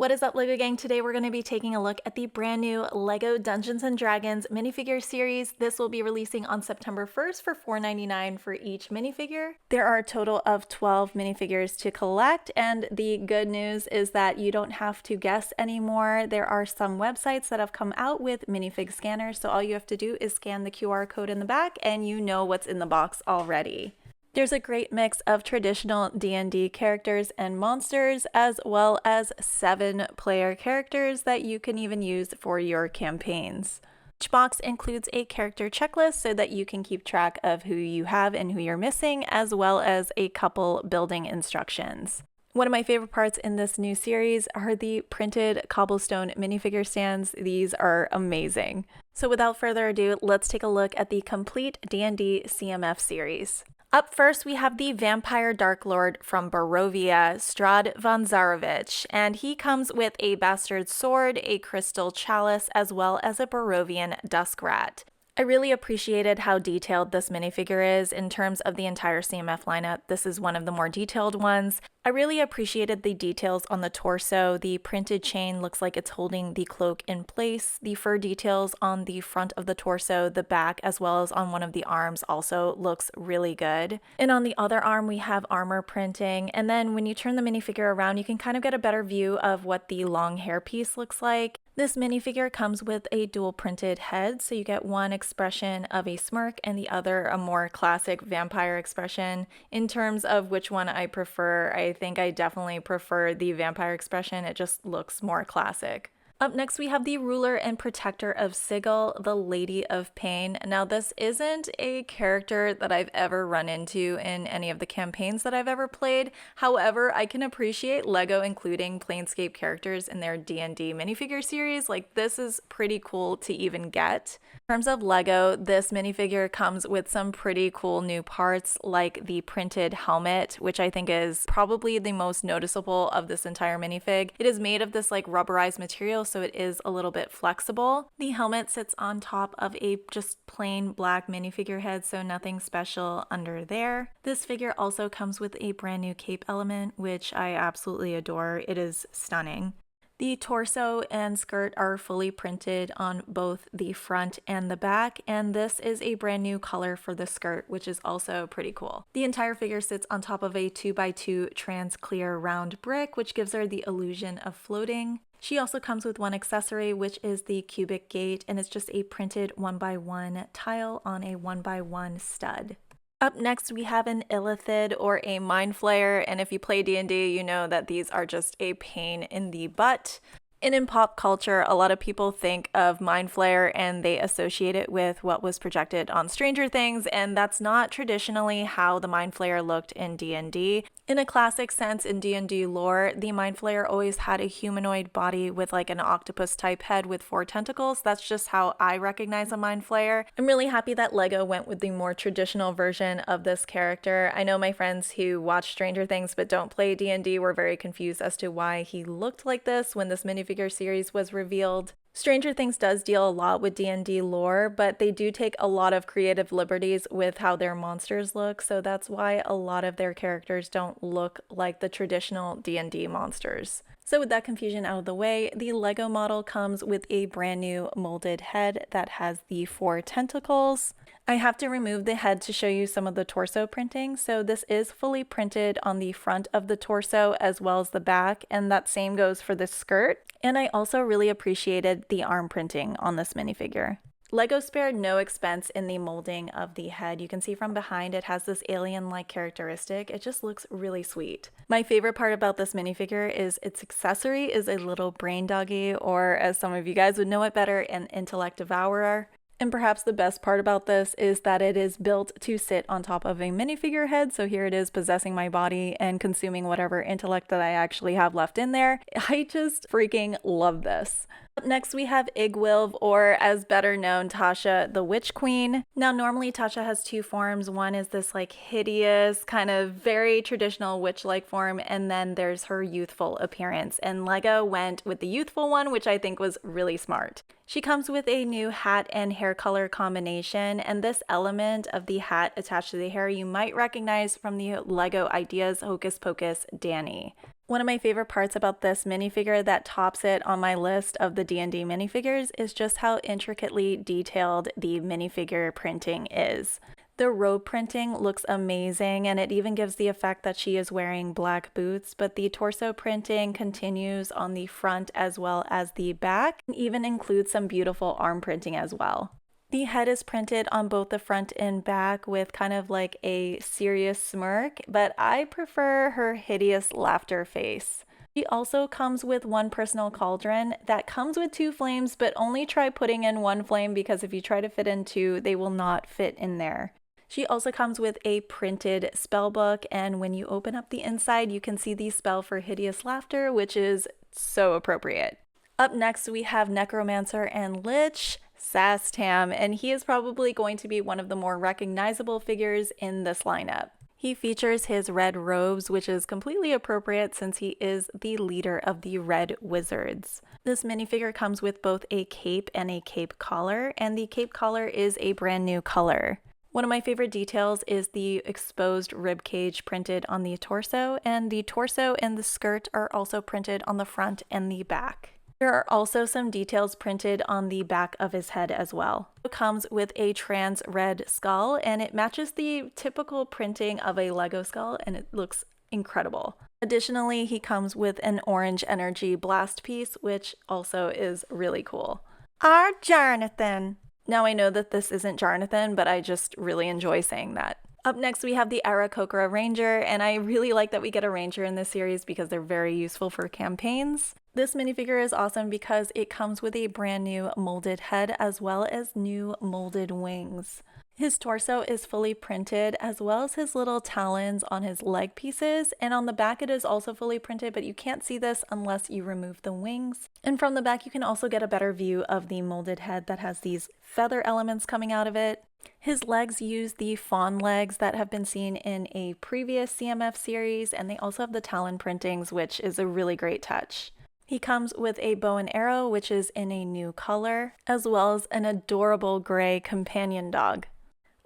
What is up, LEGO gang? Today we're going to be taking a look at the brand new LEGO Dungeons & Dragons minifigure series. This will be releasing on September 1st for $4.99 for each minifigure. There are a total of 12 minifigures to collect, and the good news is that you don't have to guess anymore. There are some websites that have come out with minifig scanners, so all you have to do is scan the QR code in the back and you know what's in the box already. There's a great mix of traditional D&D characters and monsters, as well as 7 player characters that you can even use for your campaigns. Each box includes a character checklist so that you can keep track of who you have and who you're missing, as well as a couple building instructions. One of my favorite parts in this new series are the printed cobblestone minifigure stands. These are amazing. So without further ado, let's take a look at the complete D&D CMF series. Up first, we have the Vampire Dark Lord from Barovia, Strad von Zarovich, and he comes with a bastard sword, a crystal chalice, as well as a Barovian dusk rat. I really appreciated how detailed this minifigure is in terms of the entire CMF lineup. This is one of the more detailed ones. I really appreciated the details on the torso. The printed chain looks like it's holding the cloak in place. The fur details on the front of the torso, the back, as well as on one of the arms also looks really good. And on the other arm, we have armor printing. And then when you turn the minifigure around, you can kind of get a better view of what the long hair piece looks like. This minifigure comes with a dual printed head, so you get one expression of a smirk and the other a more classic vampire expression. In terms of which one I prefer, I think I definitely prefer the vampire expression. It just looks more classic. Up next, we have the ruler and protector of Sigil, the Lady of Pain. Now, this isn't a character that I've ever run into in any of the campaigns that I've ever played. However, I can appreciate LEGO including Planescape characters in their D&D minifigure series. Like, this is pretty cool to even get. In terms of LEGO, this minifigure comes with some pretty cool new parts, like the printed helmet, which I think is probably the most noticeable of this entire minifig. It is made of this like rubberized material, so it is a little bit flexible. The helmet sits on top of a just plain black minifigure head, so nothing special under there. This figure also comes with a brand new cape element, which I absolutely adore. It is stunning. The torso and skirt are fully printed on both the front and the back, and this is a brand new color for the skirt, which is also pretty cool. The entire figure sits on top of a 2x2 trans clear round brick, which gives her the illusion of floating. She also comes with one accessory, which is the cubic gate, and it's just a printed 1x1 tile on a 1x1 stud. Up next, we have an Illithid or a Mind Flayer, and if you play D&D, you know that these are just a pain in the butt. And in pop culture, a lot of people think of Mind Flayer and they associate it with what was projected on Stranger Things, and that's not traditionally how the Mind Flayer looked in D&D. In a classic sense in D&D lore, the Mind Flayer always had a humanoid body with like an octopus type head with 4 tentacles. That's just how I recognize a Mind Flayer. I'm really happy that LEGO went with the more traditional version of this character. I know my friends who watch Stranger Things but don't play D&D were very confused as to why he looked like this when this minifigure series was revealed. Stranger Things does deal a lot with D&D lore, but they do take a lot of creative liberties with how their monsters look, so that's why a lot of their characters don't look like the traditional D&D monsters. So with that confusion out of the way, the LEGO model comes with a brand new molded head that has the 4 tentacles. I have to remove the head to show you some of the torso printing. So this is fully printed on the front of the torso as well as the back, and that same goes for the skirt. And I also really appreciated the arm printing on this minifigure. LEGO spared no expense in the molding of the head. You can see from behind it has this alien-like characteristic. It just looks really sweet. My favorite part about this minifigure is its accessory is a little brain doggy, or as some of you guys would know it better, an intellect devourer. And perhaps the best part about this is that it is built to sit on top of a minifigure head, so here it is possessing my body and consuming whatever intellect that I actually have left in there. I just freaking love this. Up next, we have Igwilv, or as better known, Tasha the Witch Queen. Now, normally Tasha has 2 forms. One is this like hideous, kind of very traditional witch-like form, and then there's her youthful appearance. And LEGO went with the youthful one, which I think was really smart. She comes with a new hat and hair color combination, and this element of the hat attached to the hair you might recognize from the LEGO Ideas Hocus Pocus Danny. One of my favorite parts about this minifigure that tops it on my list of the D&D minifigures is just how intricately detailed the minifigure printing is. The robe printing looks amazing, and it even gives the effect that she is wearing black boots, but the torso printing continues on the front as well as the back, and even includes some beautiful arm printing as well. The head is printed on both the front and back with kind of like a serious smirk, but I prefer her hideous laughter face. She also comes with one personal cauldron that comes with 2 flames, but only try putting in 1 flame because if you try to fit in 2, they will not fit in there. She also comes with a printed spell book, and when you open up the inside, you can see the spell for hideous laughter, which is so appropriate. Up next, we have Necromancer and Lich, Sastam, and he is probably going to be one of the more recognizable figures in this lineup. He features his red robes, which is completely appropriate since he is the leader of the Red Wizards. This minifigure comes with both a cape and a cape collar, and the cape collar is a brand new color. One of my favorite details is the exposed rib cage printed on the torso, and the torso and the skirt are also printed on the front and the back. There are also some details printed on the back of his head as well. It comes with a trans red skull, and it matches the typical printing of a Lego skull, and it looks incredible. Additionally, he comes with an orange energy blast piece, which also is really cool. Our Jonathan! Now I know that this isn't Jonathan, but I just really enjoy saying that. Up next, we have the Aarakocra Ranger, and I really like that we get a Ranger in this series because they're very useful for campaigns. This minifigure is awesome because it comes with a brand new molded head as well as new molded wings. His torso is fully printed as well as his little talons on his leg pieces, and on the back it is also fully printed, but you can't see this unless you remove the wings. And from the back you can also get a better view of the molded head that has these feather elements coming out of it. His legs use the fawn legs that have been seen in a previous CMF series, and they also have the talon printings, which is a really great touch. He comes with a bow and arrow, which is in a new color, as well as an adorable gray companion dog.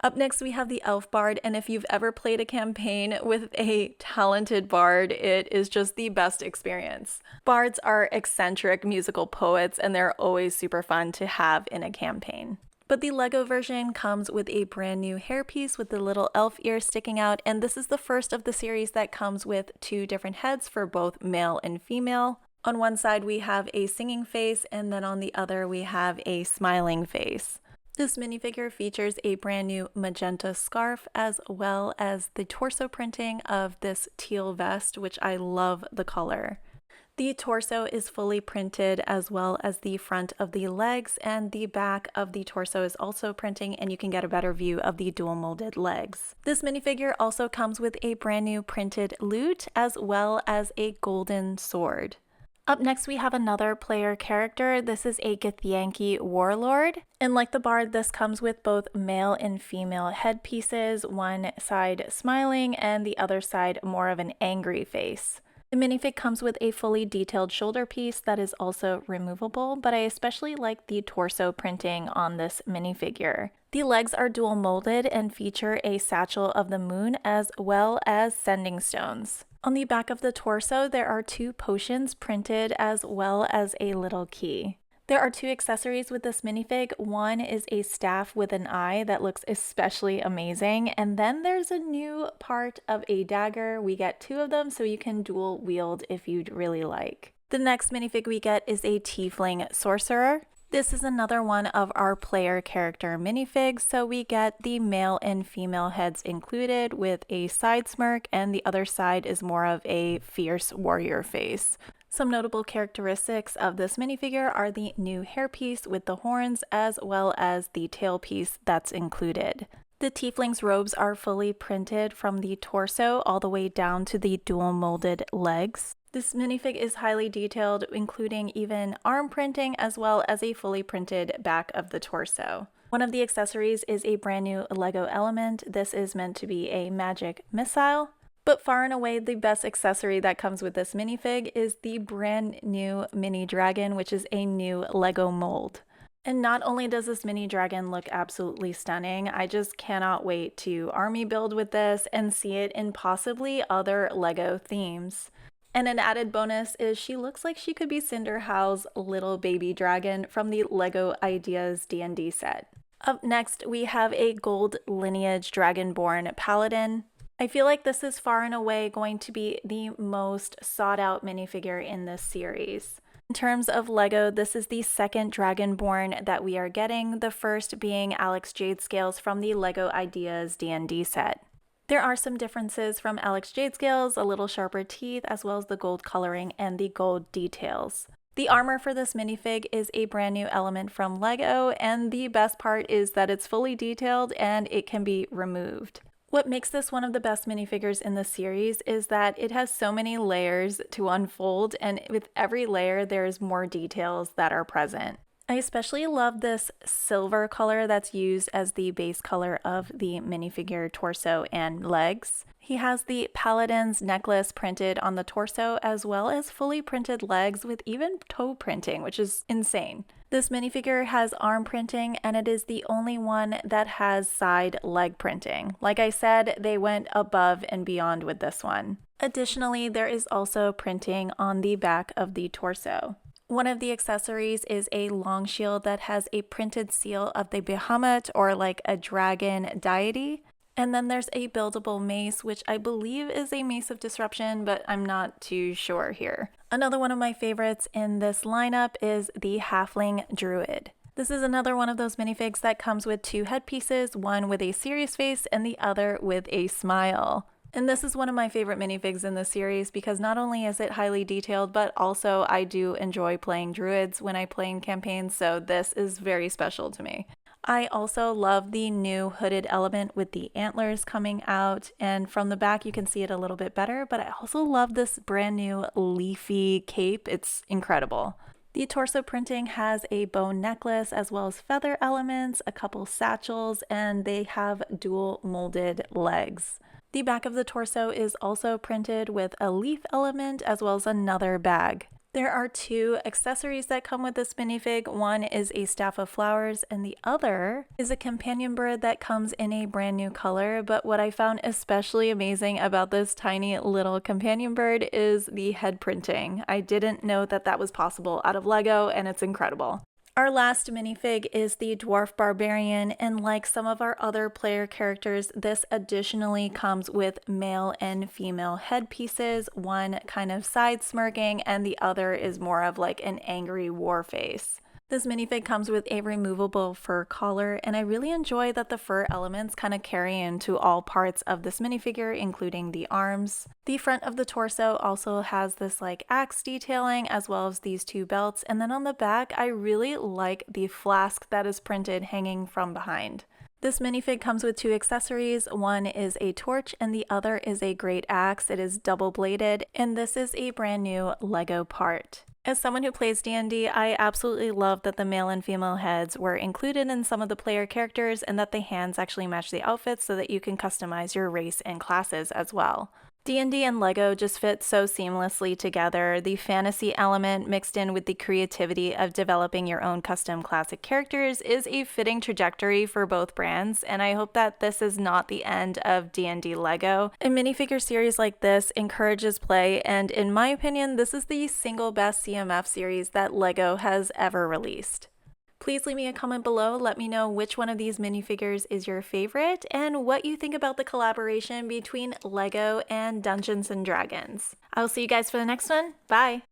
Up next, we have the Elf Bard, and if you've ever played a campaign with a talented bard, it is just the best experience. Bards are eccentric musical poets, and they're always super fun to have in a campaign. But the Lego version comes with a brand new hairpiece with the little elf ear sticking out, and this is the first of the series that comes with 2 different heads for both male and female. On one side we have a singing face, and then on the other we have a smiling face. This minifigure features a brand new magenta scarf as well as the torso printing of this teal vest, which I love the color. The torso is fully printed as well as the front of the legs, and the back of the torso is also printing, and you can get a better view of the dual molded legs. This minifigure also comes with a brand new printed lute as well as a golden sword. Up next, we have another player character. This is a Ganki Warlord. And like the bard, this comes with both male and female headpieces, one side smiling and the other side more of an angry face. The minifig comes with a fully detailed shoulder piece that is also removable, but I especially like the torso printing on this minifigure. The legs are dual molded and feature a satchel of the moon as well as sending stones. On the back of the torso, there are 2 potions printed as well as a little key. There are 2 accessories with this minifig. One is a staff with an eye that looks especially amazing, and then there's a new part of a dagger. We get 2 of them so you can dual wield if you'd really like. The next minifig we get is a Tling Sorcerer. This is another one of our player character minifigs, so we get the male and female heads included with a side smirk, and the other side is more of a fierce warrior face. Some notable characteristics of this minifigure are the new hairpiece with the horns as well as the tailpiece that's included. The tiefling's robes are fully printed from the torso all the way down to the dual molded legs. This minifig is highly detailed, including even arm printing as well as a fully printed back of the torso. One of the accessories is a brand new Lego element. This is meant to be a magic missile. But far and away, the best accessory that comes with this minifig is the brand new mini dragon, which is a new Lego mold. And not only does this mini dragon look absolutely stunning, I just cannot wait to army build with this and see it in possibly other Lego themes. And an added bonus is she looks like she could be Cinder Howell's little baby dragon from the LEGO Ideas D&D set. Up next, we have a gold lineage dragonborn Paladin. I feel like this is far and away going to be the most sought out minifigure in this series. In terms of LEGO, this is the second dragonborn that we are getting, the first being Alex Jadescales from the LEGO Ideas D&D set. There are some differences from Alex Jadescales, a little sharper teeth, as well as the gold coloring and the gold details. The armor for this minifig is a brand new element from LEGO, and the best part is that it's fully detailed and it can be removed. What makes this one of the best minifigures in the series is that it has so many layers to unfold, and with every layer there's more details that are present. I especially love this silver color that's used as the base color of the minifigure torso and legs. He has the Paladin's necklace printed on the torso, as well as fully printed legs with even toe printing, which is insane. This minifigure has arm printing, and it is the only one that has side leg printing. Like I said, they went above and beyond with this one. Additionally, there is also printing on the back of the torso. One of the accessories is a long shield that has a printed seal of the Bahamut, or like a dragon deity. And then there's a buildable mace, which I believe is a Mace of Disruption, but I'm not too sure here. Another one of my favorites in this lineup is the Halfling Druid. This is another one of those minifigs that comes with two headpieces, one with a serious face and the other with a smile. And this is one of my favorite minifigs in the series because not only is it highly detailed, but also I do enjoy playing druids when I play in campaigns, so this is very special to me. I also love the new hooded element with the antlers coming out, and from the back you can see it a little bit better, but I also love this brand new leafy cape. It's incredible. The torso printing has a bone necklace as well as feather elements, a couple satchels, and they have dual molded legs. The back of the torso is also printed with a leaf element as well as another bag. There are two accessories that come with this minifig. One is a staff of flowers and the other is a companion bird that comes in a brand new color. But what I found especially amazing about this tiny little companion bird is the head printing. I didn't know that that was possible out of LEGO, and it's incredible. Our last minifig is the Dwarf Barbarian, and like some of our other player characters, this additionally comes with male and female headpieces, one kind of side smirking and the other is more of like an angry war face. This minifig comes with a removable fur collar, and I really enjoy that the fur elements kind of carry into all parts of this minifigure, including the arms. The front of the torso also has this like axe detailing as well as these two belts, and then on the back I really like the flask that is printed hanging from behind. This minifig comes with two accessories. One is a torch and the other is a great axe. It is double bladed, and this is a brand new LEGO part. As someone who plays D&D, I absolutely love that the male and female heads were included in some of the player characters and that the hands actually match the outfits so that you can customize your race and classes as well. D&D and LEGO just fit so seamlessly together. The fantasy element mixed in with the creativity of developing your own custom classic characters is a fitting trajectory for both brands, and I hope that this is not the end of D&D LEGO. A minifigure series like this encourages play, and in my opinion, this is the single best CMF series that LEGO has ever released. Please leave me a comment below, let me know which one of these minifigures is your favorite and what you think about the collaboration between LEGO and Dungeons & Dragons. I'll see you guys for the next one. Bye!